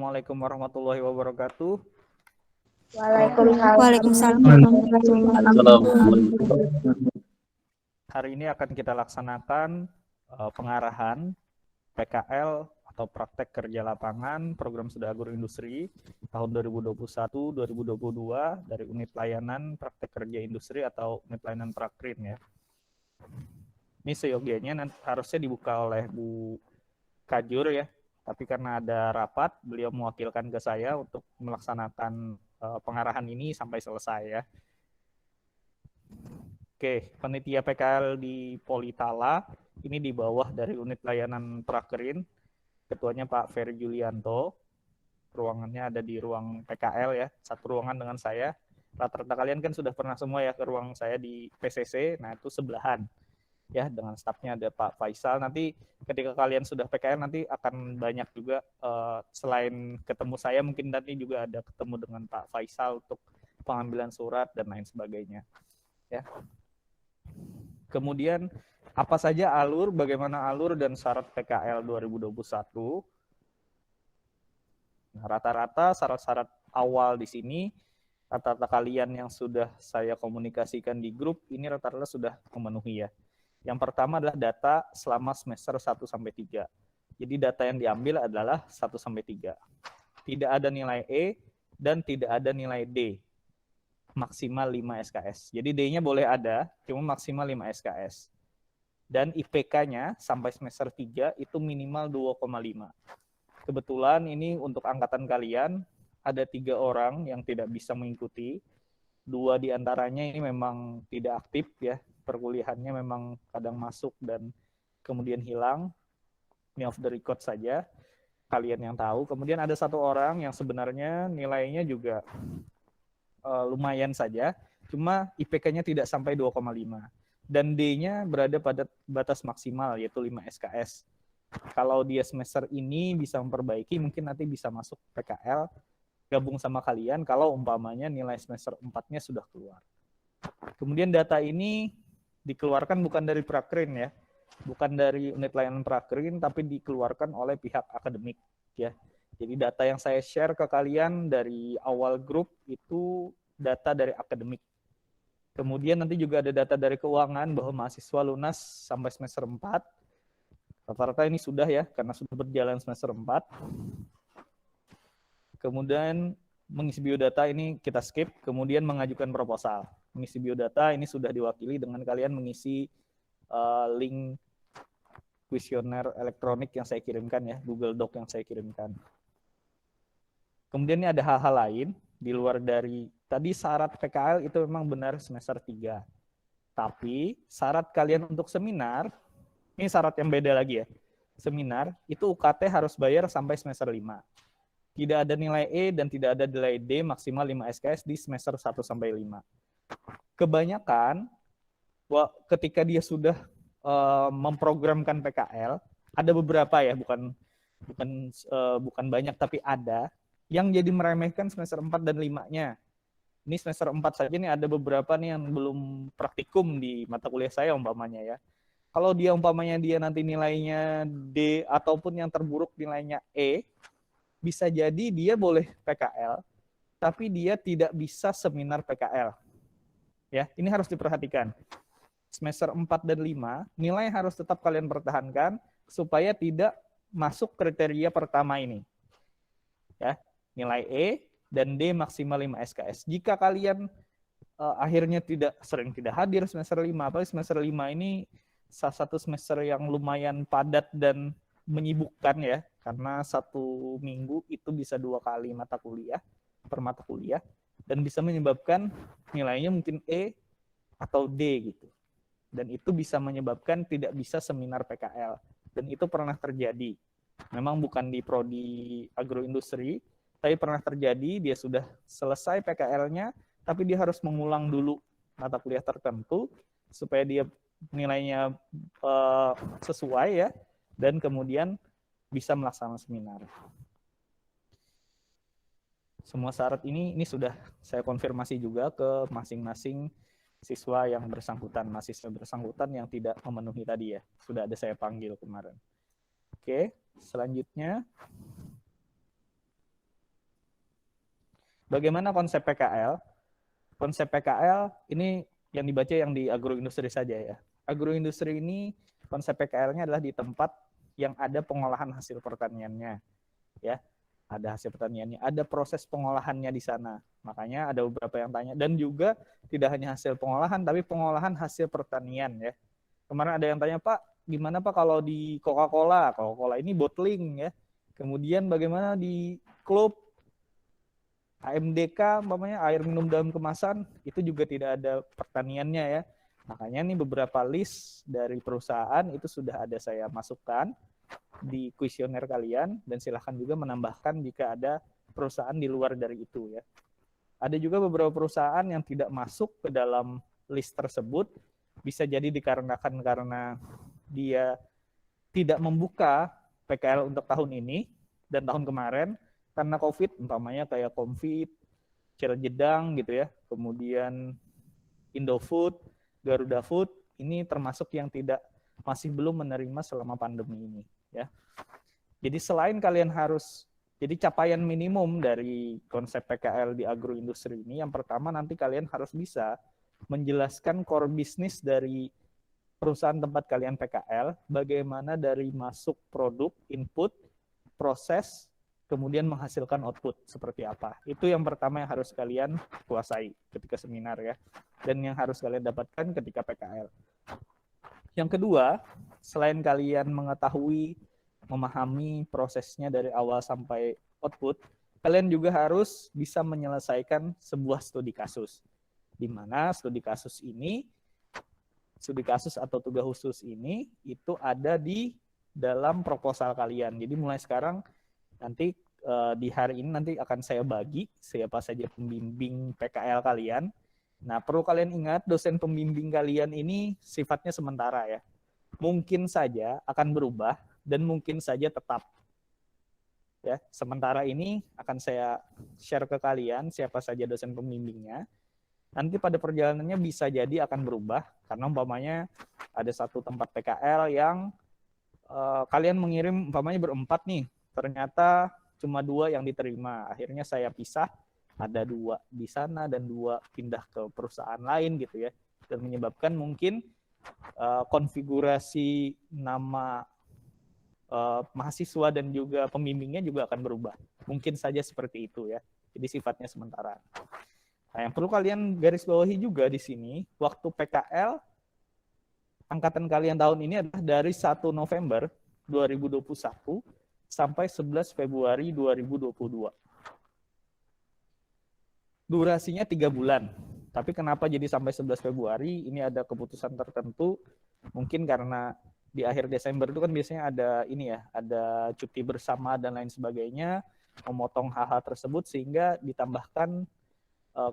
Assalamualaikum warahmatullahi wabarakatuh. Waalaikumsalam warahmatullahi wabarakatuh. Hari ini akan kita laksanakan pengarahan PKL atau praktek kerja lapangan program studi agroindustri tahun 2021-2022 dari unit layanan praktek kerja industri atau unit layanan Prakrin ya. Ini seyogianya harusnya dibuka oleh Bu Kajur ya, tapi karena ada rapat, beliau mewakilkan ke saya untuk melaksanakan pengarahan ini sampai selesai ya. Oke, panitia PKL di Politala, ini di bawah dari unit layanan Prakrin, ketuanya Pak Ferry Julianto, ruangannya ada di ruang PKL ya, satu ruangan dengan saya. Rata-rata kalian kan sudah pernah semua ya ke ruang saya di PCC, nah itu sebelahan. Ya, dengan stafnya ada Pak Faisal. Nanti ketika kalian sudah PKL nanti akan banyak juga selain ketemu saya mungkin nanti juga ada ketemu dengan Pak Faisal untuk pengambilan surat dan lain sebagainya. Ya. Kemudian apa saja alur, bagaimana alur dan syarat PKL 2021? Nah, rata-rata syarat-syarat awal di sini rata-rata kalian yang sudah saya komunikasikan di grup ini rata-rata sudah memenuhi ya. Yang pertama adalah data selama semester 1 sampai 3. Jadi data yang diambil adalah 1 sampai 3. Tidak ada nilai E dan tidak ada nilai D. Maksimal 5 SKS. Jadi D-nya boleh ada, cuma maksimal 5 SKS. Dan IPK-nya sampai semester 3 itu minimal 2,5. Kebetulan ini untuk angkatan kalian ada 3 orang yang tidak bisa mengikuti. 2 diantaranya ini memang tidak aktif ya. Perkuliahannya memang kadang masuk dan kemudian hilang. Ini off the record saja, kalian yang tahu. Kemudian ada 1 orang yang sebenarnya nilainya juga lumayan saja, cuma IPK-nya tidak sampai 2,5. Dan D-nya berada pada batas maksimal, yaitu 5 SKS. Kalau dia semester ini bisa memperbaiki, mungkin nanti bisa masuk PKL, gabung sama kalian, kalau umpamanya nilai semester 4-nya sudah keluar. Kemudian data ini dikeluarkan bukan dari Prakrin ya, bukan dari unit layanan Prakrin, tapi dikeluarkan oleh pihak akademik ya. Jadi data yang saya share ke kalian dari awal grup itu data dari akademik. Kemudian nanti juga ada data dari keuangan bahwa mahasiswa lunas sampai semester 4. Rata-rata ini sudah ya, karena sudah berjalan semester 4. Kemudian mengisi biodata ini kita skip, kemudian mengajukan proposal. Mengisi biodata ini sudah diwakili dengan kalian mengisi link kuesioner elektronik yang saya kirimkan ya, Google Doc yang saya kirimkan. Kemudian ini ada hal-hal lain di luar dari tadi syarat PKL itu memang benar semester 3. Tapi syarat kalian untuk seminar, ini syarat yang beda lagi ya. Seminar itu UKT harus bayar sampai semester 5. Tidak ada nilai E dan tidak ada nilai D maksimal 5 SKS di semester 1 sampai 5. Kebanyakan ketika dia sudah memprogramkan PKL, ada beberapa ya, bukan banyak tapi ada yang jadi meremehkan semester 4 dan 5-nya. Ini semester 4 saja nih ada beberapa nih yang belum praktikum di mata kuliah saya umpamanya ya. Kalau dia umpamanya dia nanti nilainya D ataupun yang terburuk nilainya E, bisa jadi dia boleh PKL, tapi dia tidak bisa seminar PKL. Ya, ini harus diperhatikan. Semester 4 dan 5, nilai harus tetap kalian pertahankan supaya tidak masuk kriteria pertama ini. Ya, nilai E dan D maksimal 5 SKS. Jika kalian akhirnya sering tidak hadir semester 5, apalagi semester 5 ini salah satu semester yang lumayan padat dan menyibukkan ya, karena 1 minggu itu bisa 2 kali mata kuliah per mata kuliah dan bisa menyebabkan nilainya mungkin E atau D gitu. Dan itu bisa menyebabkan tidak bisa seminar PKL. Dan itu pernah terjadi. Memang bukan di prodi agroindustri, tapi pernah terjadi dia sudah selesai PKL-nya, tapi dia harus mengulang dulu mata kuliah tertentu supaya dia nilainya sesuai ya, dan kemudian bisa melaksanakan seminar. Semua syarat ini sudah saya konfirmasi juga ke masing-masing siswa yang bersangkutan, mahasiswa bersangkutan yang tidak memenuhi tadi ya. Sudah ada saya panggil kemarin. Oke, selanjutnya Bagaimana konsep PKL? Konsep PKL ini yang dibaca yang di agroindustri saja ya. Agroindustri ini konsep PKL-nya adalah di tempat yang ada pengolahan hasil pertaniannya, ya. Ada hasil pertaniannya, ada proses pengolahannya di sana. Makanya ada beberapa yang tanya. Dan juga tidak hanya hasil pengolahan, tapi pengolahan hasil pertanian ya. Kemarin ada yang tanya, Pak, gimana Pak kalau di Coca-Cola? Coca-Cola ini bottling ya. Kemudian bagaimana di klub AMDK, umpamanya air minum dalam kemasan, itu juga tidak ada pertaniannya ya. Makanya nih beberapa list dari perusahaan itu sudah ada saya masukkan di kuesioner kalian, dan silahkan juga menambahkan jika ada perusahaan di luar dari itu ya. Ada juga beberapa perusahaan yang tidak masuk ke dalam list tersebut, bisa jadi dikarenakan karena dia tidak membuka PKL untuk tahun ini dan tahun kemarin karena COVID, umpamanya kayak Comfit, Ciledug gitu ya, kemudian Indofood, Garuda Food, ini termasuk yang masih belum menerima selama pandemi ini ya. Jadi selain kalian harus, jadi capaian minimum dari konsep PKL di agroindustri ini, yang pertama nanti kalian harus bisa menjelaskan core bisnis dari perusahaan tempat kalian PKL, bagaimana dari masuk produk, input, proses, kemudian menghasilkan output seperti apa. Itu yang pertama yang harus kalian kuasai ketika seminar ya, dan yang harus kalian dapatkan ketika PKL. Yang kedua, selain kalian mengetahui, memahami prosesnya dari awal sampai output, kalian juga harus bisa menyelesaikan sebuah studi kasus. Di mana studi kasus atau tugas khusus ini itu ada di dalam proposal kalian. Jadi mulai sekarang nanti di hari ini nanti akan saya bagi siapa saja pembimbing PKL kalian. Nah, perlu kalian ingat dosen pembimbing kalian ini sifatnya sementara ya. Mungkin saja akan berubah dan mungkin saja tetap. Ya, sementara ini akan saya share ke kalian siapa saja dosen pembimbingnya. Nanti pada perjalanannya bisa jadi akan berubah karena umpamanya ada satu tempat PKL yang kalian mengirim umpamanya berempat nih, ternyata cuma 2 yang diterima. Akhirnya saya pisah, ada 2 di sana dan 2 pindah ke perusahaan lain gitu ya. Dan menyebabkan mungkin konfigurasi nama mahasiswa dan juga pembimbingnya juga akan berubah. Mungkin saja seperti itu ya. Jadi sifatnya sementara. Nah, yang perlu kalian garis bawahi juga di sini, waktu PKL angkatan kalian tahun ini adalah dari 1 November 2021 sampai 11 Februari 2022. Durasinya 3 bulan. Tapi kenapa jadi sampai 11 Februari? Ini ada keputusan tertentu. Mungkin karena di akhir Desember itu kan biasanya ada ini ya, ada cuti bersama dan lain sebagainya, memotong hal-hal tersebut sehingga ditambahkan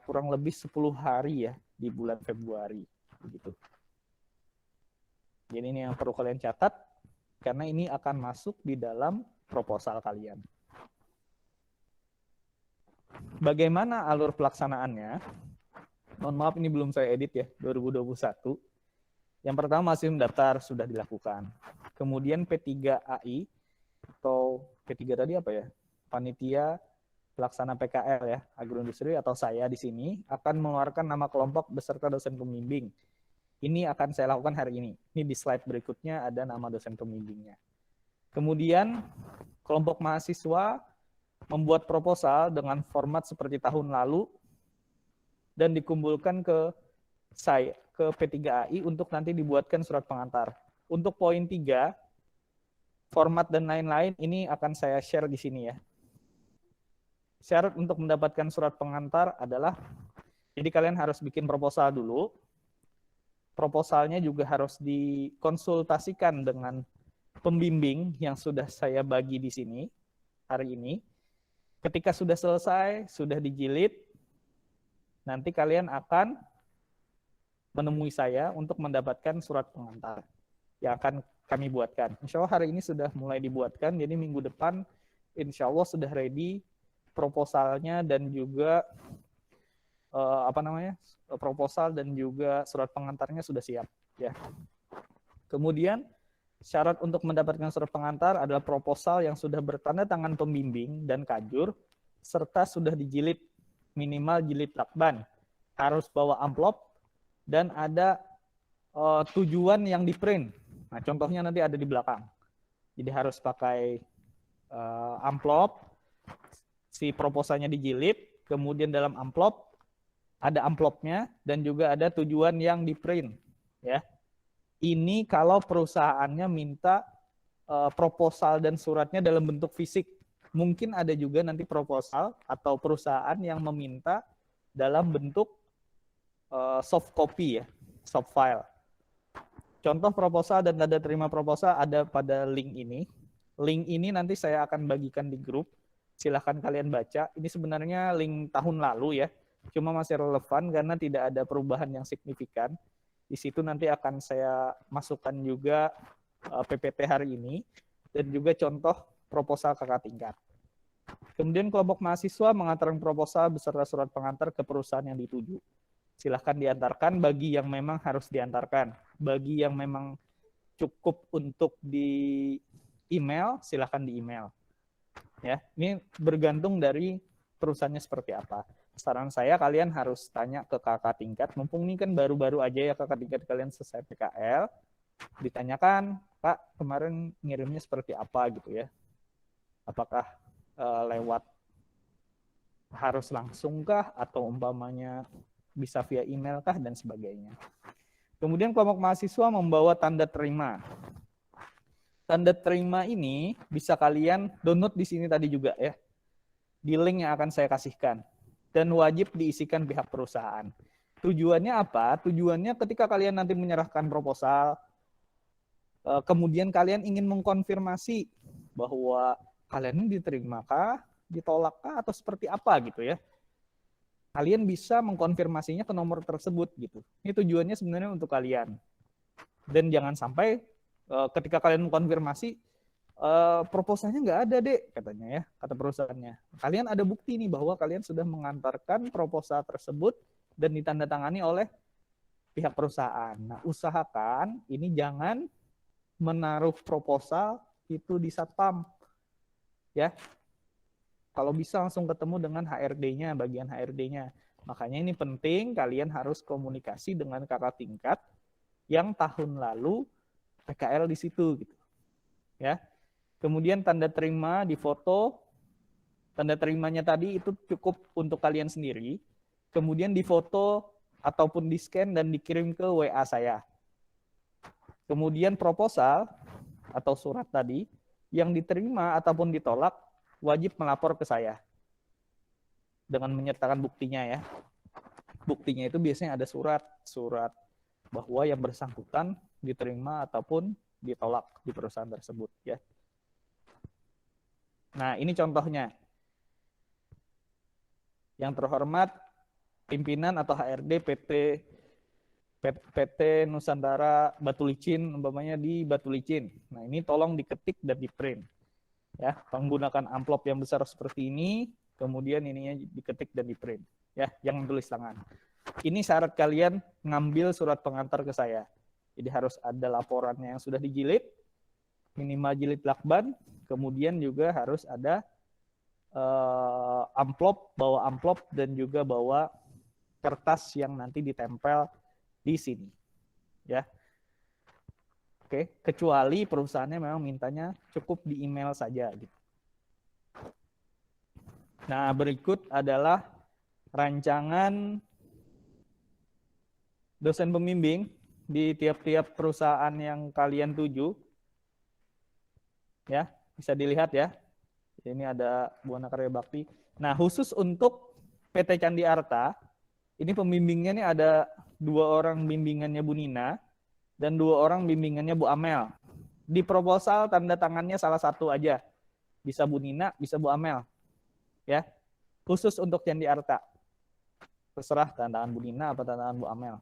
kurang lebih 10 hari ya di bulan Februari begitu. Jadi ini yang perlu kalian catat karena ini akan masuk di dalam proposal kalian. Bagaimana alur pelaksanaannya? Mohon maaf ini belum saya edit ya, 2021. Yang pertama masih mendaftar sudah dilakukan. Kemudian P3AI atau P3 tadi apa ya? Panitia pelaksana PKL ya, agroindustri atau saya di sini akan mengeluarkan nama kelompok beserta dosen pembimbing. Ini akan saya lakukan hari ini. Ini di slide berikutnya ada nama dosen pembimbingnya. Kemudian kelompok mahasiswa membuat proposal dengan format seperti tahun lalu dan dikumpulkan ke saya, ke P3AI untuk nanti dibuatkan surat pengantar. Untuk poin 3, format dan lain-lain ini akan saya share di sini ya. Syarat untuk mendapatkan surat pengantar adalah, jadi kalian harus bikin proposal dulu. Proposalnya juga harus dikonsultasikan dengan pembimbing yang sudah saya bagi di sini hari ini. Ketika sudah selesai, sudah dijilid, nanti kalian akan menemui saya untuk mendapatkan surat pengantar yang akan kami buatkan. Insya Allah hari ini sudah mulai dibuatkan, jadi minggu depan insya Allah sudah ready proposalnya dan juga proposal dan juga surat pengantarnya sudah siap ya. Kemudian syarat untuk mendapatkan surat pengantar adalah proposal yang sudah bertanda tangan pembimbing dan kajur serta sudah dijilid minimal jilid lakban, harus bawa amplop, dan ada tujuan yang di print. Nah, contohnya nanti ada di belakang. Jadi harus pakai amplop, si proposalnya dijilid, kemudian dalam amplop ada amplopnya dan juga ada tujuan yang di print, ya. Ini kalau perusahaannya minta proposal dan suratnya dalam bentuk fisik. Mungkin ada juga nanti proposal atau perusahaan yang meminta dalam bentuk soft copy, ya, soft file. Contoh proposal dan tanda terima proposal ada pada link ini. Link ini nanti saya akan bagikan di grup. Silahkan kalian baca. Ini sebenarnya link tahun lalu, ya. Cuma masih relevan karena tidak ada perubahan yang signifikan. Di situ nanti akan saya masukkan juga PPT hari ini dan juga contoh proposal kakak tingkat. Kemudian kelompok mahasiswa mengantarkan proposal beserta surat pengantar ke perusahaan yang dituju. Silahkan diantarkan bagi yang memang harus diantarkan. Bagi yang memang cukup untuk di email, silahkan di email. Ya, ini bergantung dari perusahaannya seperti apa. Saran saya kalian harus tanya ke kakak tingkat, mumpung ini kan baru-baru aja ya kakak tingkat kalian selesai PKL, ditanyakan, Pak, kemarin ngirimnya seperti apa gitu ya. Apakah lewat harus langsung kah atau umpamanya bisa via email kah dan sebagainya. Kemudian kelompok mahasiswa membawa tanda terima. Tanda terima ini bisa kalian download di sini tadi juga ya. Di link yang akan saya kasihkan. Dan wajib diisikan pihak perusahaan. Tujuannya apa? Tujuannya ketika kalian nanti menyerahkan proposal, kemudian kalian ingin mengkonfirmasi bahwa kalian ini diterimakah, ditolakkah, atau seperti apa gitu ya. Kalian bisa mengkonfirmasinya ke nomor tersebut gitu. Ini tujuannya sebenarnya untuk kalian. Dan jangan sampai ketika kalian mengkonfirmasi, proposalnya nggak ada dek, katanya ya, kata perusahaannya. Kalian ada bukti nih bahwa kalian sudah mengantarkan proposal tersebut dan ditandatangani oleh pihak perusahaan. Nah, usahakan ini jangan menaruh proposal itu di satpam, ya. Kalau bisa langsung ketemu dengan HRD-nya, bagian HRD-nya. Makanya ini penting, kalian harus komunikasi dengan kakak tingkat yang tahun lalu PKL di situ, gitu, ya. Kemudian tanda terima di foto, tanda terimanya tadi itu cukup untuk kalian sendiri. Kemudian di foto ataupun di scan dan dikirim ke WA saya. Kemudian proposal atau surat tadi yang diterima ataupun ditolak wajib melapor ke saya dengan menyertakan buktinya ya. Buktinya itu biasanya ada surat bahwa yang bersangkutan diterima ataupun ditolak di perusahaan tersebut ya. Nah, ini contohnya. Yang terhormat pimpinan atau HRD PT Nusantara Batu Licin, umpamanya di Batu Licin. Nah, ini tolong diketik dan di print. Ya, menggunakan amplop yang besar seperti ini, kemudian ininya diketik dan di print. Ya, jangan tulis tangan. Ini syarat kalian ngambil surat pengantar ke saya. Jadi harus ada laporannya yang sudah dijilid, minimal jilid lakban, kemudian juga harus ada amplop, bawa amplop dan juga bawa kertas yang nanti ditempel di sini. Ya. Oke, kecuali perusahaannya memang mintanya cukup di email saja gitu. Nah, berikut adalah rancangan dosen pembimbing di tiap-tiap perusahaan yang kalian tuju. Ya, bisa dilihat ya. Ini ada Buana Karya Bakti. Nah, khusus untuk PT Candi Arta, ini pembimbingnya nih ada 2 orang bimbingannya Bu Nina dan 2 orang bimbingannya Bu Amel. Di proposal tanda tangannya salah satu aja. Bisa Bu Nina, bisa Bu Amel. Ya. Khusus untuk Candi Arta. Terserah tanda tangan Bu Nina atau tanda tangan Bu Amel.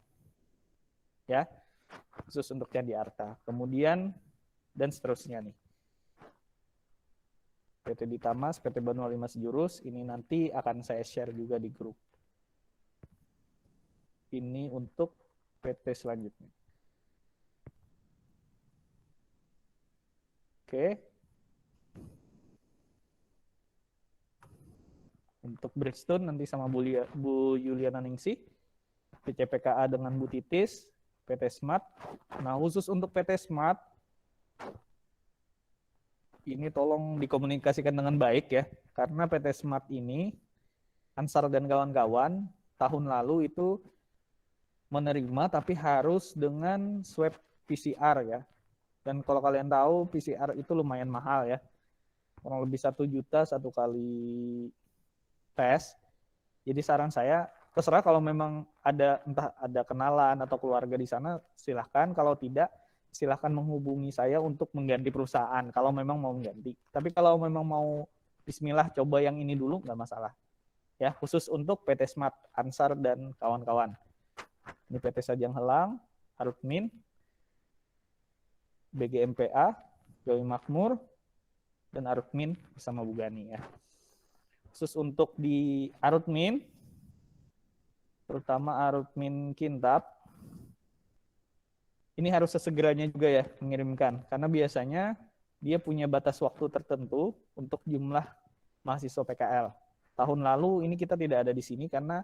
Ya. Khusus untuk Candi Arta. Kemudian dan seterusnya nih. PT Ditamas, PT Banua 5 Sejurus, ini nanti akan saya share juga di grup. Ini untuk PT selanjutnya. Oke. Untuk Bridgestone nanti sama Bu Yuliana Ningsih, PCPKA dengan Bu Titis, PT Smart. Nah, khusus untuk PT Smart, ini tolong dikomunikasikan dengan baik ya, karena PT Smart ini, Ansar dan kawan-kawan, tahun lalu itu menerima tapi harus dengan swab PCR ya. Dan kalau kalian tahu PCR itu lumayan mahal ya, kurang lebih 1 juta satu kali tes. Jadi saran saya, terserah kalau memang ada entah ada kenalan atau keluarga di sana, silahkan. Kalau tidak, silahkan menghubungi saya untuk mengganti perusahaan kalau memang mau mengganti. Tapi kalau memang mau bismillah coba yang ini dulu, nggak masalah. Ya, khusus untuk PT Smart, Ansar dan kawan-kawan. Ini PT Sajang Helang, Arutmin, BGMPA, Gawi Makmur, dan Arutmin bersama Bu Gani ya. Khusus untuk di Arutmin, terutama Arutmin Kintab, ini harus sesegeranya juga ya mengirimkan, karena biasanya dia punya batas waktu tertentu untuk jumlah mahasiswa PKL. Tahun lalu ini kita tidak ada di sini karena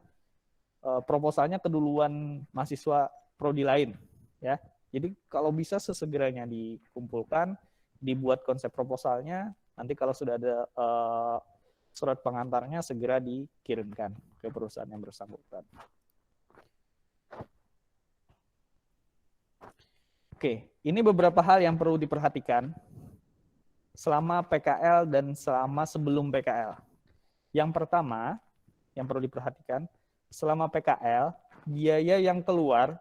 proposalnya keduluan mahasiswa prodi lain ya. Jadi kalau bisa sesegeranya dikumpulkan, dibuat konsep proposalnya, nanti kalau sudah ada surat pengantarnya segera dikirimkan ke perusahaan yang bersangkutan. Oke, ini beberapa hal yang perlu diperhatikan selama PKL dan selama sebelum PKL. Yang pertama, yang perlu diperhatikan, selama PKL, biaya yang keluar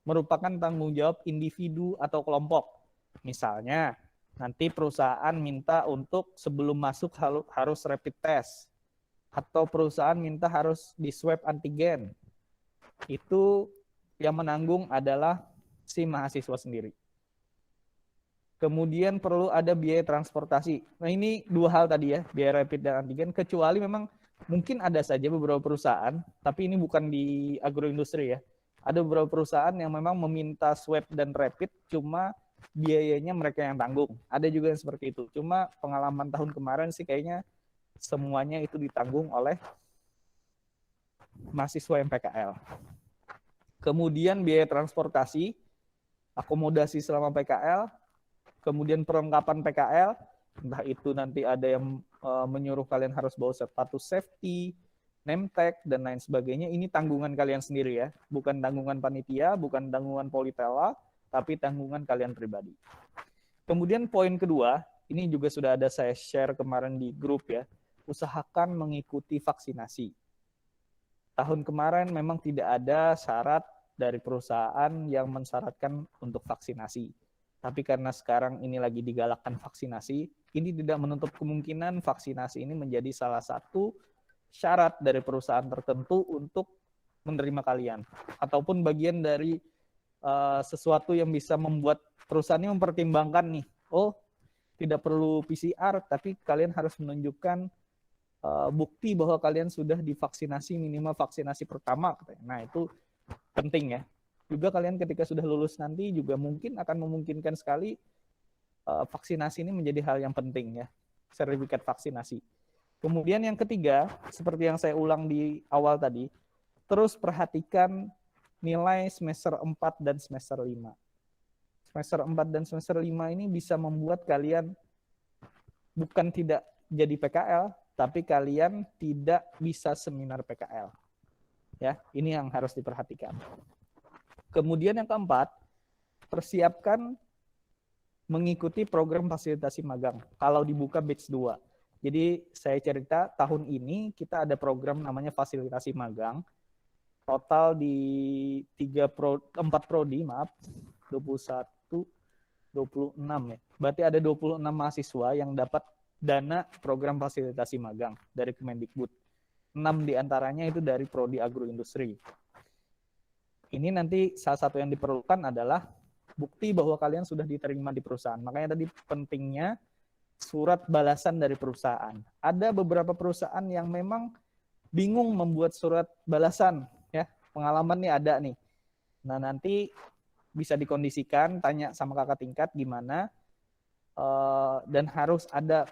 merupakan tanggung jawab individu atau kelompok. Misalnya, nanti perusahaan minta untuk sebelum masuk harus rapid test, atau perusahaan minta harus di swab antigen. Itu yang menanggung adalah si mahasiswa sendiri. Kemudian perlu ada biaya transportasi. Nah ini 2 hal tadi ya, biaya rapid dan antigen, kecuali memang mungkin ada saja beberapa perusahaan, tapi ini bukan di agroindustri ya. Ada beberapa perusahaan yang memang meminta swab dan rapid, cuma biayanya mereka yang tanggung. Ada juga yang seperti itu. Cuma pengalaman tahun kemarin sih kayaknya semuanya itu ditanggung oleh mahasiswa yang PKL. Kemudian biaya transportasi, akomodasi selama PKL, kemudian perlengkapan PKL, entah itu nanti ada yang menyuruh kalian harus bawa status safety, name tag, dan lain sebagainya. Ini tanggungan kalian sendiri ya, bukan tanggungan panitia, bukan tanggungan Politela, tapi tanggungan kalian pribadi. Kemudian poin kedua, ini juga sudah ada saya share kemarin di grup ya, usahakan mengikuti vaksinasi. Tahun kemarin memang tidak ada syarat dari perusahaan yang mensyaratkan untuk vaksinasi. Tapi karena sekarang ini lagi digalakkan vaksinasi, ini tidak menutup kemungkinan vaksinasi ini menjadi salah satu syarat dari perusahaan tertentu untuk menerima kalian. Ataupun bagian dari sesuatu yang bisa membuat perusahaan ini mempertimbangkan nih, oh tidak perlu PCR, tapi kalian harus menunjukkan bukti bahwa kalian sudah divaksinasi minimal vaksinasi pertama. Nah itu penting ya. Juga kalian ketika sudah lulus nanti juga mungkin akan memungkinkan sekali vaksinasi ini menjadi hal yang penting ya, sertifikat vaksinasi. Kemudian yang ketiga, seperti yang saya ulang di awal tadi, terus perhatikan nilai semester 4 dan semester 5. Semester 4 dan semester 5 ini bisa membuat kalian bukan tidak jadi PKL, tapi kalian tidak bisa seminar PKL. Ya, ini yang harus diperhatikan. Kemudian yang keempat, persiapkan mengikuti program fasilitasi magang kalau dibuka batch 2. Jadi saya cerita tahun ini kita ada program namanya fasilitasi magang. Total di 4 prodi, 21, 26 ya. Berarti ada 26 mahasiswa yang dapat dana program fasilitasi magang dari Kemendikbud. 6 diantaranya itu dari prodi agroindustri. Ini nanti salah satu yang diperlukan adalah bukti bahwa kalian sudah diterima di perusahaan. Makanya tadi pentingnya surat balasan dari perusahaan. Ada beberapa perusahaan yang memang bingung membuat surat balasan. Ya, pengalaman nih ada nih. Nah nanti bisa dikondisikan, tanya sama kakak tingkat gimana, dan harus ada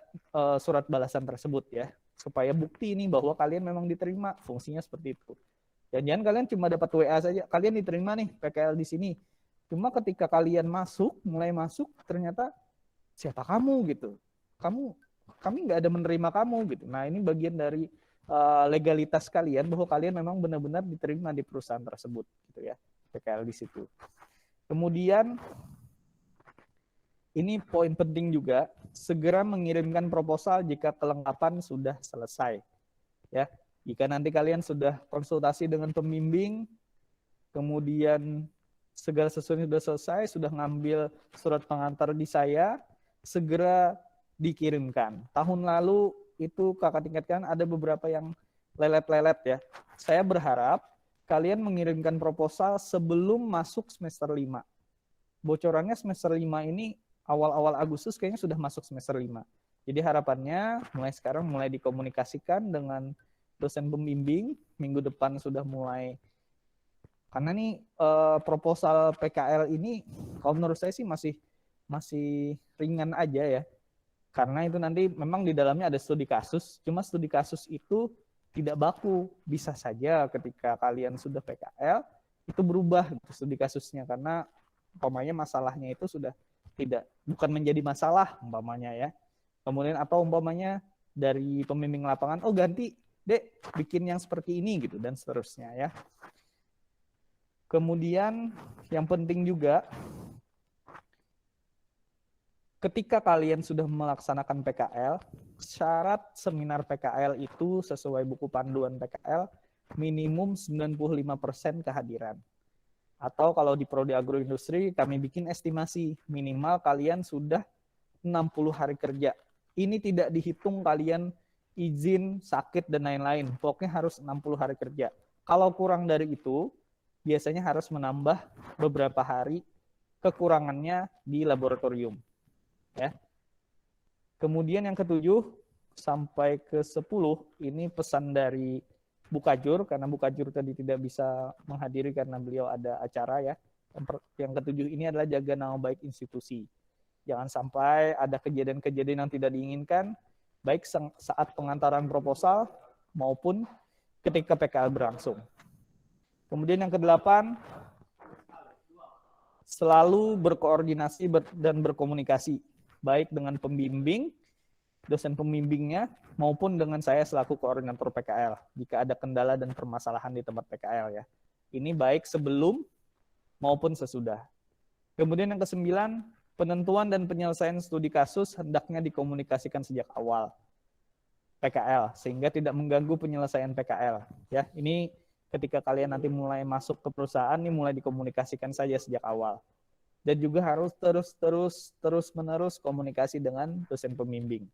surat balasan tersebut ya. supaya bukti ini bahwa kalian memang diterima, fungsinya seperti itu. Jangan-jangan kalian cuma dapat WA saja, kalian diterima nih PKL di sini. Cuma ketika kalian mulai masuk, ternyata siapa kamu gitu. Kami nggak ada menerima kamu gitu. Nah, ini bagian dari legalitas kalian bahwa kalian memang benar-benar diterima di perusahaan tersebut gitu ya. PKL di situ. Kemudian ini poin penting juga, segera mengirimkan proposal jika kelengkapan sudah selesai. Ya, jika nanti kalian sudah konsultasi dengan pembimbing, kemudian segala sesuatu sudah selesai, sudah ngambil surat pengantar di saya, segera dikirimkan. Tahun lalu itu kakak tingkatkan ada beberapa yang lelet-lelet ya. Saya berharap kalian mengirimkan proposal sebelum masuk semester 5. Bocorannya semester 5 ini awal-awal Agustus kayaknya sudah masuk semester 5. Jadi harapannya mulai sekarang mulai dikomunikasikan dengan dosen pembimbing, minggu depan sudah mulai. Karena nih proposal PKL ini kalau menurut saya sih masih ringan aja ya. Karena itu nanti memang di dalamnya ada studi kasus, cuma studi kasus itu tidak baku. Bisa saja ketika kalian sudah PKL, itu berubah studi kasusnya. Karena umpamanya masalahnya itu sudah bukan menjadi masalah umpamanya ya. Kemudian atau umpamanya dari pembimbing lapangan, oh ganti dek bikin yang seperti ini gitu dan seterusnya ya. Kemudian yang penting juga, ketika kalian sudah melaksanakan PKL, syarat seminar PKL itu sesuai buku panduan PKL minimum 95% kehadiran. Atau kalau di Prodi Agroindustri kami bikin estimasi minimal kalian sudah 60 hari kerja. Ini tidak dihitung kalian izin, sakit dan lain-lain. Pokoknya harus 60 hari kerja. Kalau kurang dari itu, biasanya harus menambah beberapa hari kekurangannya di laboratorium. Ya. Kemudian yang ke-7 sampai ke-10 ini pesan dari Bu Kajur, karena Bu Kajur tadi tidak bisa menghadiri karena beliau ada acara ya. Yang ke-7 ini adalah jaga nama baik institusi. Jangan sampai ada kejadian-kejadian yang tidak diinginkan, baik saat pengantaran proposal maupun ketika PKL berlangsung. Kemudian yang ke-8, selalu berkoordinasi dan berkomunikasi, baik dengan pembimbing, dosen pembimbingnya, maupun dengan saya selaku koordinator PKL, jika ada kendala dan permasalahan di tempat PKL ya. Ini baik sebelum maupun sesudah. Kemudian yang ke-9, penentuan dan penyelesaian studi kasus hendaknya dikomunikasikan sejak awal PKL, sehingga tidak mengganggu penyelesaian PKL. Ya, ini ketika kalian nanti mulai masuk ke perusahaan, ini mulai dikomunikasikan saja sejak awal. Dan juga harus terus-menerus komunikasi dengan dosen pembimbing.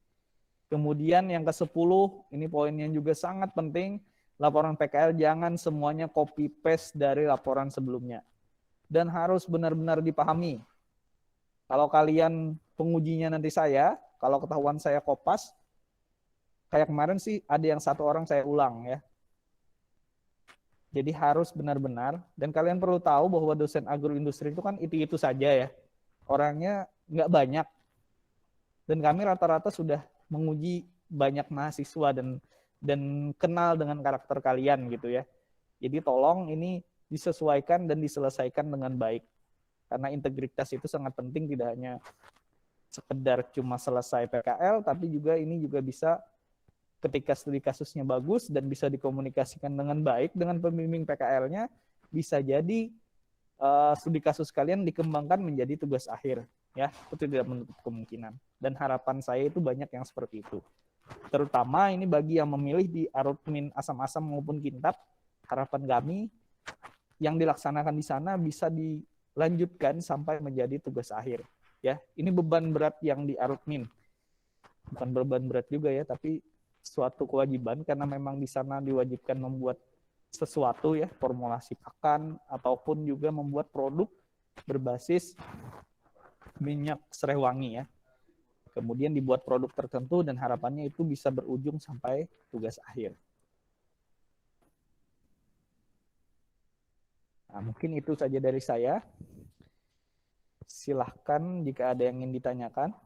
Kemudian yang ke-10, ini poin yang juga sangat penting, laporan PKL jangan semuanya copy paste dari laporan sebelumnya. Dan harus benar-benar dipahami. Kalau kalian pengujinya nanti saya, kalau ketahuan saya kopas, kayak kemarin sih ada yang 1 orang saya ulang ya. Jadi harus benar-benar, dan kalian perlu tahu bahwa dosen agroindustri itu kan itu saja ya. Orangnya nggak banyak. Dan kami rata-rata sudah menguji banyak mahasiswa dan kenal dengan karakter kalian gitu ya. Jadi tolong ini disesuaikan dan diselesaikan dengan baik. Karena integritas itu sangat penting, tidak hanya sekedar cuma selesai PKL, tapi juga ini juga bisa ketika studi kasusnya bagus dan bisa dikomunikasikan dengan baik dengan pembimbing PKL-nya, bisa jadi studi kasus kalian dikembangkan menjadi tugas akhir. Ya, itu tidak menutup kemungkinan. Dan harapan saya itu banyak yang seperti itu. Terutama ini bagi yang memilih di Arutmin Asam-Asam maupun Kintab, harapan kami yang dilaksanakan di sana bisa dilanjutkan sampai menjadi tugas akhir. Ya, ini beban berat yang di Arutmin. Bukan beban berat juga ya, tapi suatu kewajiban karena memang di sana diwajibkan membuat sesuatu ya, formulasi pakan ataupun juga membuat produk berbasis minyak serai wangi ya. Kemudian dibuat produk tertentu dan harapannya itu bisa berujung sampai tugas akhir. Nah, mungkin itu saja dari saya. Silahkan jika ada yang ingin ditanyakan.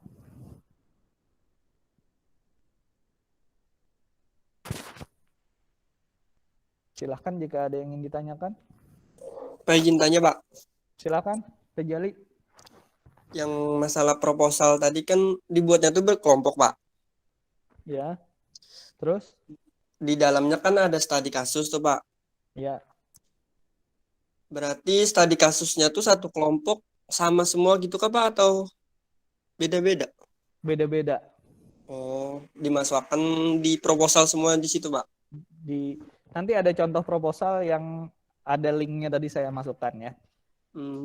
Silahkan jika ada yang ingin ditanyakan. Pak izin tanya Pak, Silahkan, Tejali. yang masalah proposal tadi kan dibuatnya tuh berkelompok Pak. Ya, terus? Di dalamnya kan ada studi kasus tuh Pak. Ya, Berarti studi kasusnya tuh satu kelompok sama semua gitu kan Pak atau beda-beda? beda-beda. Oh, dimasukkan di proposal semua di situ Pak. Nanti ada contoh proposal yang ada linknya tadi saya masukkan ya.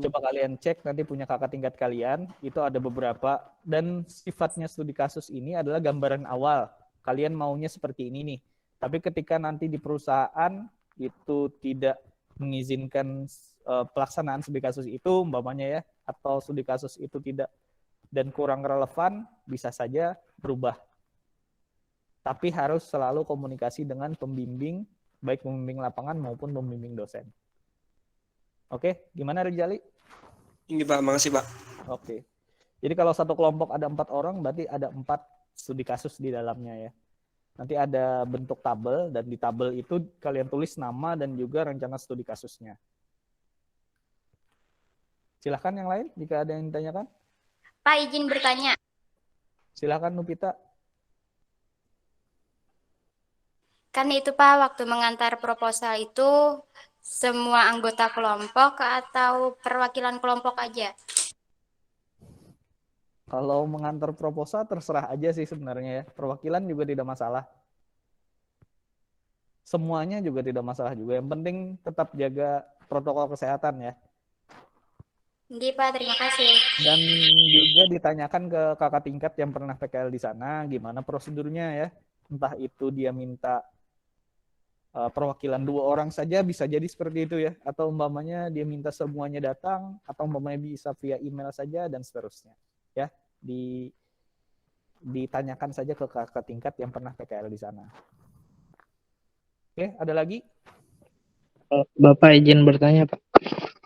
Coba kalian cek, nanti punya kakak tingkat kalian, itu ada beberapa. Dan sifatnya studi kasus ini adalah gambaran awal. Kalian maunya seperti ini nih. Tapi ketika nanti di perusahaan itu tidak mengizinkan pelaksanaan studi kasus itu, umpamanya ya, atau studi kasus itu tidak dan kurang relevan, bisa saja berubah. Tapi harus selalu komunikasi dengan pembimbing, baik pembimbing lapangan maupun pembimbing dosen. Oke, gimana Rizali? Ini Pak, makasih Pak. Oke. Jadi kalau satu kelompok ada 4 orang, berarti ada 4 studi kasus di dalamnya ya. Nanti ada bentuk tabel, dan di tabel itu kalian tulis nama dan juga rencana studi kasusnya. Silahkan yang lain, jika ada yang ditanyakan. Pak, izin bertanya. Silahkan Nupita. Kan itu Pak, waktu mengantar proposal itu semua anggota kelompok atau perwakilan kelompok aja? Kalau mengantar proposal terserah aja sih sebenarnya ya. Perwakilan juga tidak masalah. Semuanya juga tidak masalah juga. Yang penting tetap jaga protokol kesehatan ya. Nggih Pak, terima kasih. Dan juga ditanyakan ke kakak tingkat yang pernah PKL di sana, gimana prosedurnya ya. Entah itu dia minta perwakilan 2 orang saja, bisa jadi seperti itu ya. Atau umpamanya dia minta semuanya datang, atau umpamanya bisa via email saja, dan seterusnya. Ya, ditanyakan saja ke kakak tingkat yang pernah PKL di sana. Oke, ada lagi? Bapak izin bertanya Pak.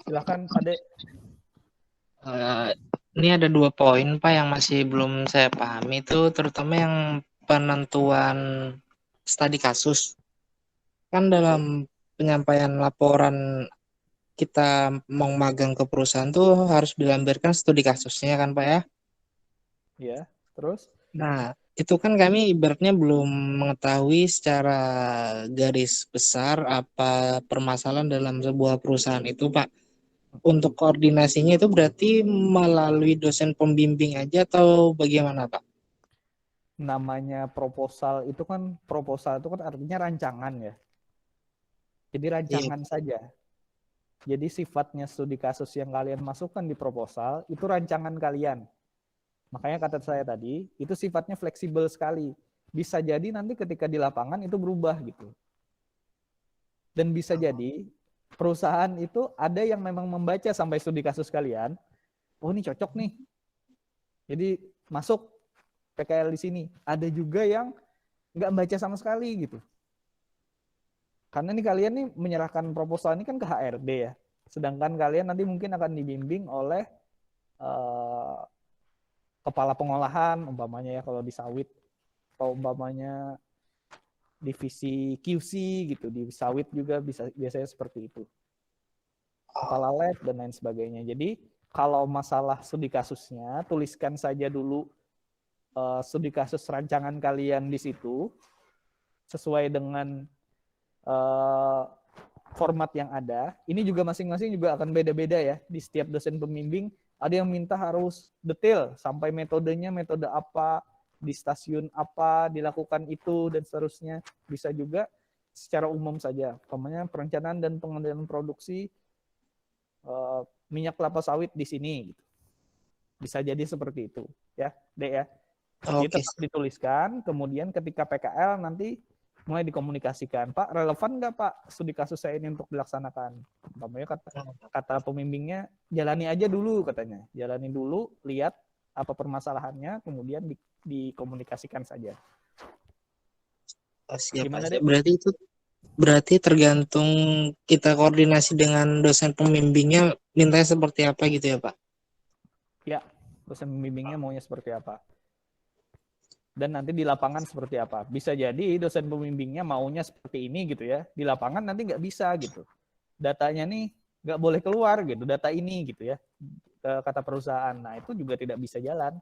Silakan Ade. Ini ada 2 poin Pak yang masih belum saya pahami, itu terutama yang penentuan studi kasus. Kan dalam penyampaian laporan kita mau magang ke perusahaan tuh harus dilampirkan studi kasusnya kan Pak ya? Ya, terus? Nah, itu kan kami ibaratnya belum mengetahui secara garis besar apa permasalahan dalam sebuah perusahaan itu Pak. Untuk koordinasinya itu berarti melalui dosen pembimbing aja atau bagaimana Pak? Namanya proposal itu kan artinya rancangan ya. Jadi rancangan saja. Jadi sifatnya studi kasus yang kalian masukkan di proposal itu rancangan kalian. Makanya kata saya tadi, itu sifatnya fleksibel sekali. Bisa jadi nanti ketika di lapangan itu berubah gitu. Dan bisa jadi perusahaan itu ada yang memang membaca sampai studi kasus kalian, oh ini cocok nih. Jadi masuk PKL di sini. Ada juga yang nggak baca sama sekali gitu. Karena nih kalian nih menyerahkan proposal ini kan ke HRD ya. Sedangkan kalian nanti mungkin akan dibimbing oleh kepala pengolahan umpamanya ya kalau di sawit, atau umpamanya divisi QC gitu, di sawit juga biasanya seperti itu. Kepala lab dan lain sebagainya. Jadi kalau masalah studi kasusnya, tuliskan saja dulu studi kasus rancangan kalian di situ sesuai dengan format yang ada. Ini juga masing-masing juga akan beda-beda ya. Di setiap dosen pembimbing ada yang minta harus detail sampai metodenya, metode apa, di stasiun apa dilakukan itu dan seterusnya. Bisa juga secara umum saja. Umpamanya perencanaan dan pengendalian produksi minyak kelapa sawit di sini. Bisa jadi seperti itu ya, Dek ya. Jadi tetap dituliskan, kemudian ketika PKL nanti mulai dikomunikasikan, Pak relevan nggak Pak studi kasus saya ini untuk dilaksanakan? Umpamanya kata pembimbingnya, jalani aja dulu katanya, jalani dulu, lihat apa permasalahannya, kemudian dikomunikasikan saja. Gimana deh? Berarti tergantung kita koordinasi dengan dosen pembimbingnya mintanya seperti apa gitu ya Pak? Ya, dosen pembimbingnya maunya seperti apa. dan nanti di lapangan seperti apa. Bisa jadi dosen pembimbingnya maunya seperti ini gitu ya, di lapangan nanti nggak bisa gitu. Datanya nih nggak boleh keluar gitu, data ini gitu ya, kata perusahaan. Nah itu juga tidak bisa jalan.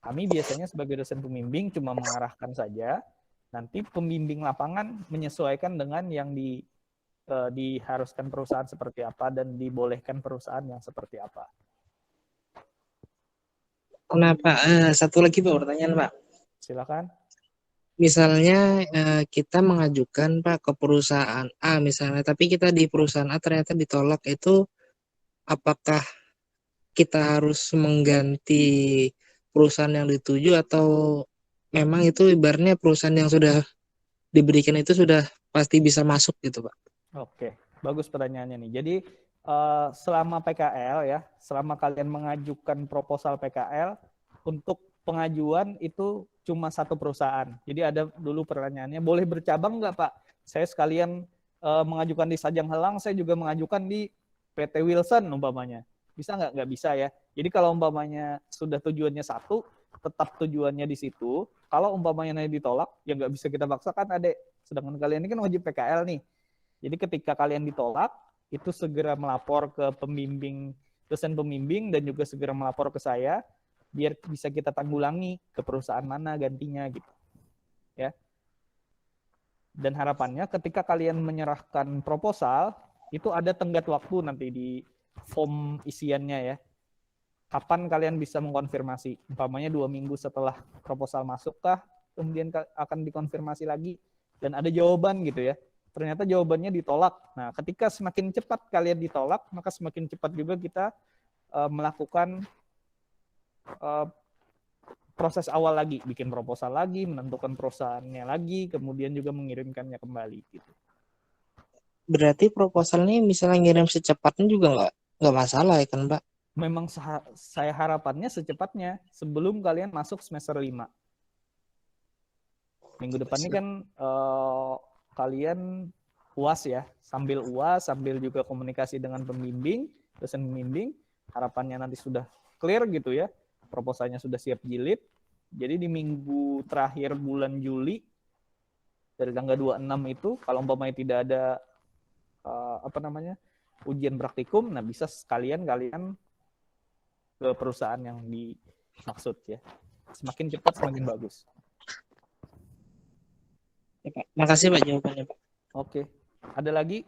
Kami biasanya sebagai dosen pembimbing cuma mengarahkan saja, nanti pembimbing lapangan menyesuaikan dengan yang diharuskan perusahaan seperti apa dan dibolehkan perusahaan yang seperti apa. Kenapa? Satu lagi Pak pertanyaan Pak. Silakan. Misalnya kita mengajukan Pak ke perusahaan A misalnya, tapi kita di perusahaan A ternyata ditolak, itu apakah kita harus mengganti perusahaan yang dituju atau memang itu ibaratnya perusahaan yang sudah diberikan itu sudah pasti bisa masuk gitu Pak? Oke, bagus pertanyaannya nih. Jadi selama PKL ya, selama kalian mengajukan proposal PKL, untuk pengajuan itu cuma satu perusahaan. Jadi ada dulu pertanyaannya, boleh bercabang nggak Pak? Saya sekalian mengajukan di Sajang Helang, saya juga mengajukan di PT Wilson umpamanya. Bisa nggak? Nggak bisa ya. Jadi kalau umpamanya sudah tujuannya satu, tetap tujuannya di situ. Kalau umpamanya ditolak, ya nggak bisa kita paksakan, Adek. Sedangkan kalian ini kan wajib PKL nih. Jadi ketika kalian ditolak, itu segera melapor ke pembimbing, dosen pembimbing, dan juga segera melapor ke saya, biar bisa kita tanggulangi ke perusahaan mana gantinya gitu. Ya. Dan harapannya ketika kalian menyerahkan proposal, itu ada tenggat waktu nanti di form isiannya ya. Kapan kalian bisa mengkonfirmasi? Umpamanya 2 minggu setelah proposal masukkah, kemudian akan dikonfirmasi lagi, dan ada jawaban gitu ya. Ternyata jawabannya ditolak. Nah, ketika semakin cepat kalian ditolak, maka semakin cepat juga kita melakukan proses awal lagi, bikin proposal lagi, menentukan perusahaannya lagi, kemudian juga mengirimkannya kembali. Gitu. Berarti proposal ini misalnya ngirim secepatnya juga nggak masalah ya kan Pak? Memang saya harapannya secepatnya sebelum kalian masuk semester 5. Minggu depan ini kan kalian UAS ya, sambil UAS, sambil juga komunikasi dengan pembimbing, dosen pembimbing, harapannya nanti sudah clear gitu ya, proposalnya sudah siap jilid. Jadi di minggu terakhir bulan Juli, dari tanggal 26 itu, kalau umpamanya tidak ada ujian praktikum, nah bisa sekalian kalian ke perusahaan yang dimaksud ya. Semakin cepat semakin bagus. Ya, Pak. Makasih Pak jawabannya Pak. Oke. Ada lagi?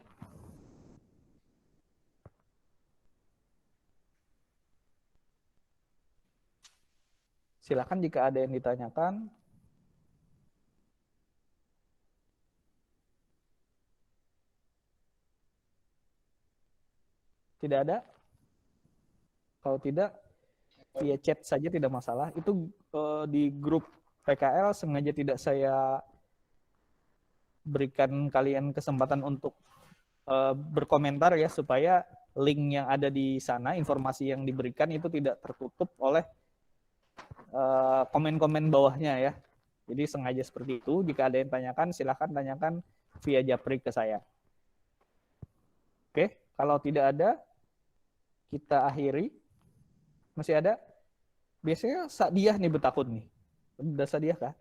Silakan jika ada yang ditanyakan. Tidak ada? Kalau tidak, via chat saja tidak masalah. Itu di grup PKL sengaja tidak saya berikan kalian kesempatan untuk berkomentar ya, supaya link yang ada di sana, informasi yang diberikan itu tidak tertutup oleh komen-komen bawahnya ya. Jadi sengaja seperti itu. Jika ada yang tanyakan, silahkan tanyakan via japri ke saya. Oke, kalau tidak ada, kita akhiri. Masih ada? Biasanya Sadiah nih bertakut nih. Udah Sadiah kah?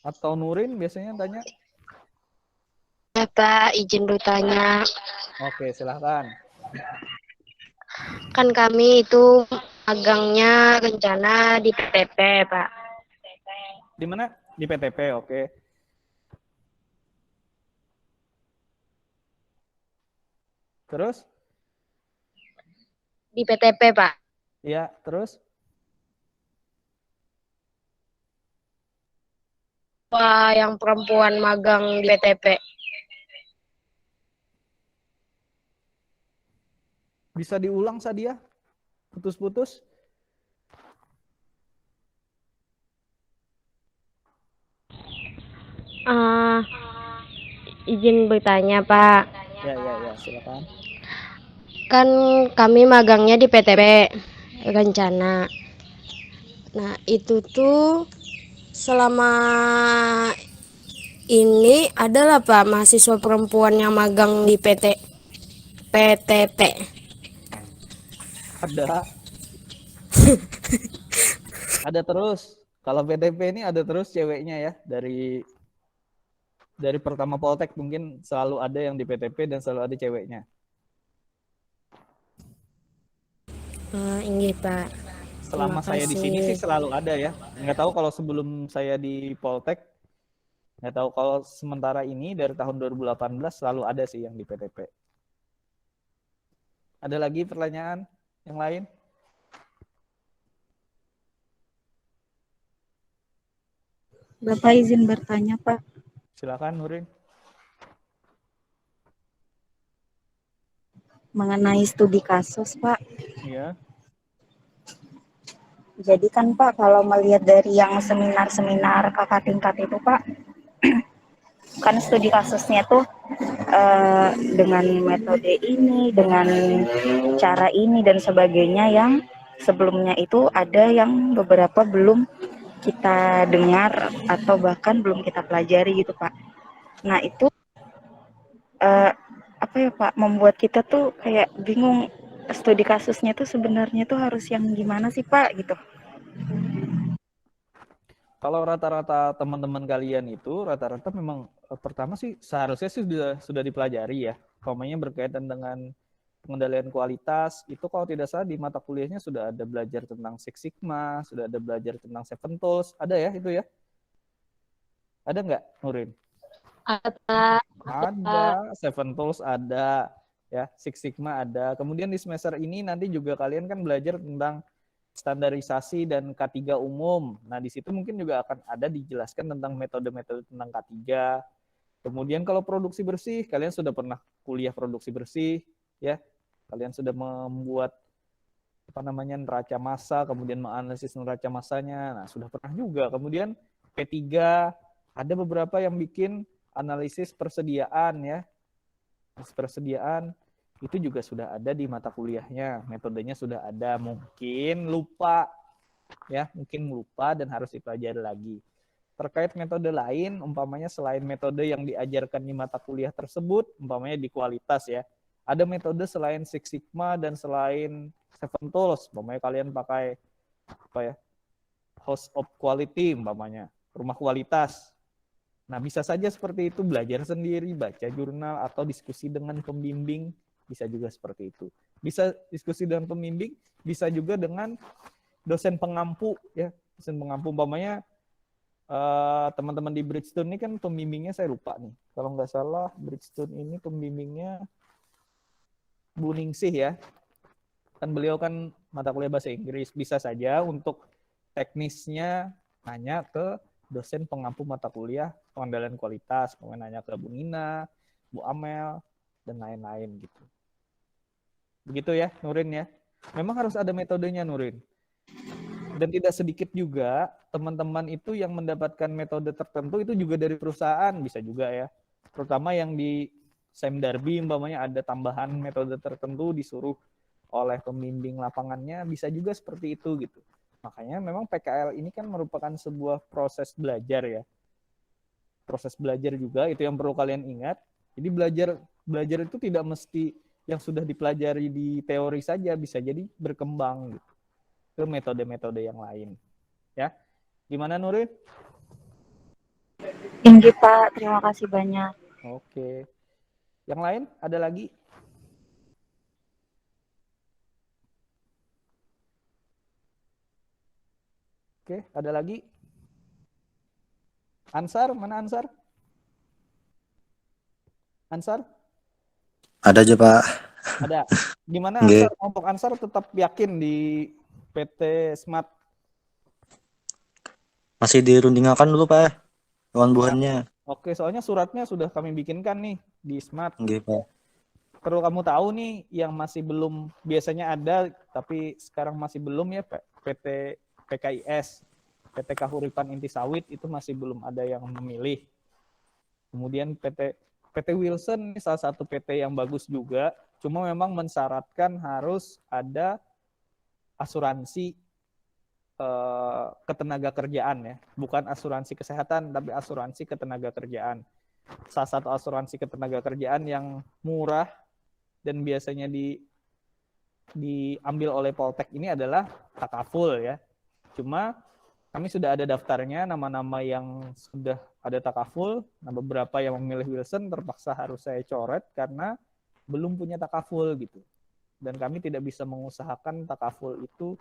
Atau Nurin biasanya tanya? Ya Pak, izin bertanya. Oke, silahkan. Kan kami itu magangnya rencana di PTP, Pak. Di mana? Di PTP, oke. Terus? Di PTP, Pak. Ya, terus? Wah, yang perempuan magang di PTP. Bisa diulang Sadiah? Putus-putus? Izin bertanya, Pak. Ya, silakan. Kan kami magangnya di PTP rencana. Nah, itu tuh selama ini adalah Pak mahasiswa perempuan yang magang di PTP. Ada. Ada terus. Kalau PTP ini ada terus ceweknya ya, dari pertama Poltek mungkin selalu ada yang di PTP dan selalu ada ceweknya. Inggih Pak. Selama Terima saya di sini sih kasih. selalu ada ya. Nggak tahu kalau sebelum saya di Poltek, nggak tahu kalau sementara ini dari tahun 2018 selalu ada sih yang di PTP. Ada lagi pertanyaan yang lain? Bapak izin bertanya, Pak, Silakan Nurin. mengenai studi kasus, Pak. Iya. Jadi kan, Pak, kalau melihat dari yang seminar-seminar kakak tingkat itu, Pak, kan studi kasusnya tuh dengan metode ini, dengan cara ini, dan sebagainya yang sebelumnya itu ada yang beberapa belum kita dengar atau bahkan belum kita pelajari gitu, Pak. Nah, itu apa ya Pak, membuat kita tuh kayak bingung studi kasusnya tuh sebenarnya tuh harus yang gimana sih Pak gitu. Kalau rata-rata teman-teman kalian itu rata-rata memang pertama sih seharusnya sih sudah dipelajari ya. Umpamanya berkaitan dengan pengendalian kualitas itu kalau tidak salah di mata kuliahnya sudah ada belajar tentang Six Sigma, sudah ada belajar tentang Seven Tools, ada ya itu ya? Ada nggak, Nurin? Ada, Seven Tools ada, ya Six Sigma ada. Kemudian di semester ini nanti juga kalian kan belajar tentang standarisasi dan K3 umum. Nah, di situ mungkin juga akan ada dijelaskan tentang metode-metode tentang K3. Kemudian kalau produksi bersih, kalian sudah pernah kuliah produksi bersih, ya. Kalian sudah membuat neraca massa, kemudian menganalisis neraca massanya. Nah, sudah pernah juga. Kemudian P3 ada beberapa yang bikin analisis persediaan ya. Persediaan itu juga sudah ada di mata kuliahnya, metodenya sudah ada, mungkin lupa dan harus dipelajari lagi. Terkait metode lain, umpamanya selain metode yang diajarkan di mata kuliah tersebut, umpamanya di kualitas ya, ada metode selain Six Sigma dan selain Seven Tools, umpamanya kalian pakai House of Quality, umpamanya rumah kualitas. Nah, bisa saja seperti itu, belajar sendiri, baca jurnal, atau diskusi dengan pembimbing, bisa juga seperti itu. Bisa diskusi dengan pembimbing, bisa juga dengan dosen pengampu, ya. Dosen pengampu, umpamanya teman-teman di Bridgestone ini kan pembimbingnya saya lupa nih. Kalau nggak salah, Bridgestone ini pembimbingnya Bu Ningsih ya. Kan beliau kan mata kuliah bahasa Inggris. Bisa saja untuk teknisnya nanya ke dosen pengampu mata kuliah pengendalian kualitas, kemudian nanya ke Bu Nina, Bu Amel, dan lain-lain gitu. Begitu ya, Nurin ya. Memang harus ada metodenya, Nurin. Dan tidak sedikit juga teman-teman itu yang mendapatkan metode tertentu itu juga dari perusahaan, bisa juga ya. Terutama yang di Sam Darby, umpamanya ada tambahan metode tertentu disuruh oleh pembimbing lapangannya, bisa juga seperti itu gitu. Makanya memang PKL ini kan merupakan sebuah proses belajar ya. Proses belajar juga, itu yang perlu kalian ingat. Jadi belajar itu tidak mesti yang sudah dipelajari di teori saja, bisa jadi berkembang gitu ke metode-metode yang lain. Ya. Gimana Nurin? Tinggi Pak, terima kasih banyak. Oke. Yang lain ada lagi? Oke, ada lagi? Ansar, mana Ansar? Ansar? Ada aja Pak. Ada. Gimana Nggih. Ansar? Kelompok Ansar tetap yakin di PT Smart? Masih dirundingakan dulu Pak. Buahan-buahannya. Oke, soalnya suratnya sudah kami bikinkan nih di Smart. Nggih Pak. Perlu kamu tahu nih yang masih belum, biasanya ada tapi sekarang masih belum ya, PT PKIS, PT Kahuripan Inti Sawit itu masih belum ada yang memilih. Kemudian PT Wilson ini salah satu PT yang bagus juga, cuma memang mensyaratkan harus ada asuransi ketenaga kerjaan ya, bukan asuransi kesehatan tapi asuransi ketenaga kerjaan. Salah satu asuransi ketenaga kerjaan yang murah dan biasanya diambil oleh Poltek ini adalah takaful ya. Cuma Kami sudah ada daftarnya, nama-nama yang sudah ada takaful. Nah, beberapa yang memilih Wilson terpaksa harus saya coret karena belum punya takaful gitu. Dan kami tidak bisa mengusahakan takaful itu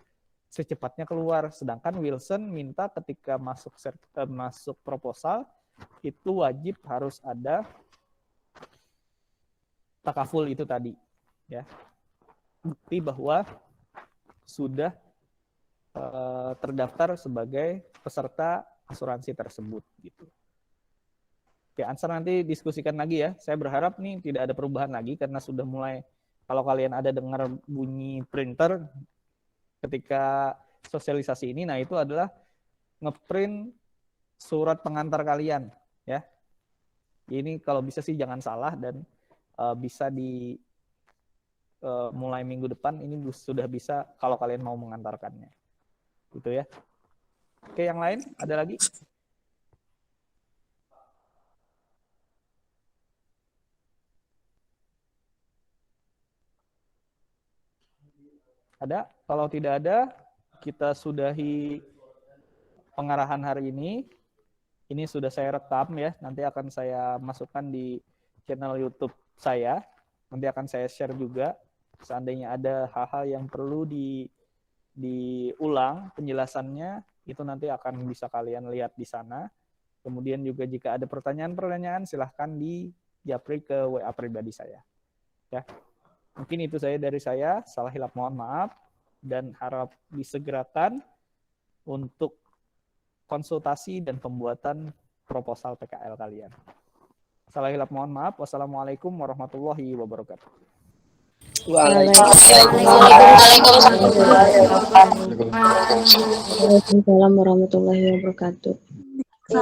secepatnya keluar. Sedangkan Wilson minta ketika masuk proposal itu wajib harus ada takaful itu tadi, ya. Bukti bahwa sudah terdaftar sebagai peserta asuransi tersebut gitu. Oke, Ansar nanti diskusikan lagi ya. Saya berharap nih tidak ada perubahan lagi karena sudah mulai, kalau kalian ada dengar bunyi printer ketika sosialisasi ini, nah itu adalah ngeprint surat pengantar kalian ya. Ini kalau bisa sih jangan salah dan bisa di mulai minggu depan ini sudah bisa kalau kalian mau mengantarkannya. Gitu ya. Oke, yang lain ada lagi? Ada? Kalau tidak ada, kita sudahi pengarahan hari ini. Ini sudah saya rekam ya, nanti akan saya masukkan di channel YouTube saya. Nanti akan saya share juga. Seandainya ada hal-hal yang perlu diulang penjelasannya, itu nanti akan bisa kalian lihat di sana. Kemudian juga jika ada pertanyaan-pertanyaan, silahkan di japri ke WA pribadi saya. Ya, mungkin itu saja dari saya. Salah hilap mohon maaf dan harap disegerakan untuk konsultasi dan pembuatan proposal PKL kalian. Salah hilap mohon maaf. Wassalamualaikum warahmatullahi wabarakatuh. Waalaikumsalam warahmatullahi wabarakatuh.